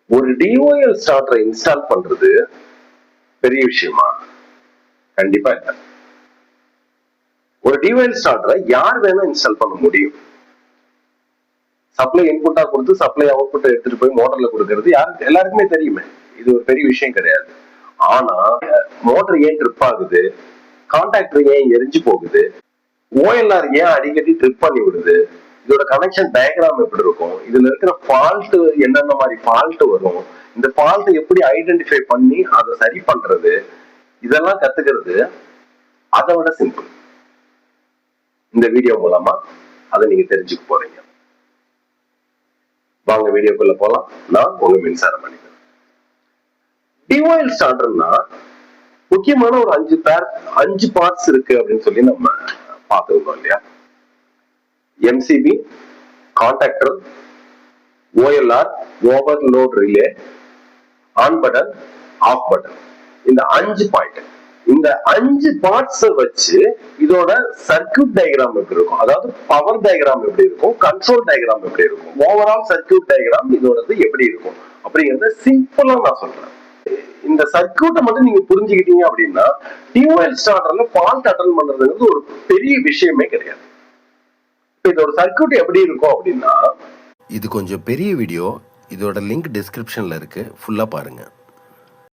ஒரு TOL ஸ்டார்டரை install பண்றது பெரிய விஷயமா? கண்டிப்பா இல்ல. ஒரு டிஓஎல் ஸ்டார்டரை யார் வேணா இன்ஸ்டால் பண்ண முடியும். சப்ளை இன்புட்டா கொடுத்து சப்ளை அவுட்புட் எடுத்துட்டு போய் மோட்டர்ல கொடுக்கறது எல்லாருக்குமே தெரியுமே. இது ஒரு பெரிய விஷயம் கிடையாது. ஆனா மோட்டர் ஏன் ட்ரிப் ஆகுது, கான்டாக்டர் ஏன் எரிஞ்சு போகுது, ஓஎல்ஆர் ஏன் அடிக்கடி ட்ரிப் பண்ணி விடுது, இதோட கனெக்ஷன் டயக்ராம் எப்படி இருக்கும், இதுல இருக்கிற ஃபால்ட் என்னென்ன மாதிரி ஃபால்ட் வரும், இந்த ஃபால்ட் எப்படி ஐடென்டிஃபை பண்ணி அதை சரி பண்றது, இதெல்லாம் கத்துக்கிறது அதை விட சிம்பிள். இந்த வீடியோ மூலமா அதை நீங்க தெரிஞ்சுக்க போறீங்க. வாங்க வீடியோக்குள்ள போலாம். நான் உங்க மின்சார மனிதன். டிஓஎல் ஸ்டார்டர்னா முக்கியமான ஒரு 5 பார்ட்ஸ் இருக்கு அப்படின்னு சொல்லி நம்ம பார்த்துருக்கோம் இல்லையா? MCB, contactor, OLR, overload relay, on button, off button. இந்த 5 பாயிண்ட், இந்த 5 பார்ட்ஸ் வச்சு இதோட சர்க்யூட் டயக்ராம் எப்படி இருக்கும், அதாவது பவர் டயக்ராம் எப்படி இருக்கும், கண்ட்ரோல் டயக்ராம் எப்படி இருக்கும், ஓவரால் சர்க்யூட் டயக்ராம் இதோடது எப்படி இருக்கும் அப்படிங்கறத சிம்பிளா நான் சொல்றேன். இந்த சர்க்யூட்டை மட்டும் நீங்க புரிஞ்சுக்கிட்டீங்க அப்படின்னா டிஓஎல் ஸ்டார்டர்ல ஃபால்ட் அட்டெண்ட் பண்றதுங்கிறது ஒரு பெரிய விஷயமே கிடையாது. இதோட சர்க்யூட் எப்படி இருக்கும் அப்படின்னா, இது கொஞ்சம் பெரிய வீடியோ. இதோட லிங்க் டிஸ்கிரிப்ஷன்ல இருக்கு, ஃபுல்லா பாருங்க.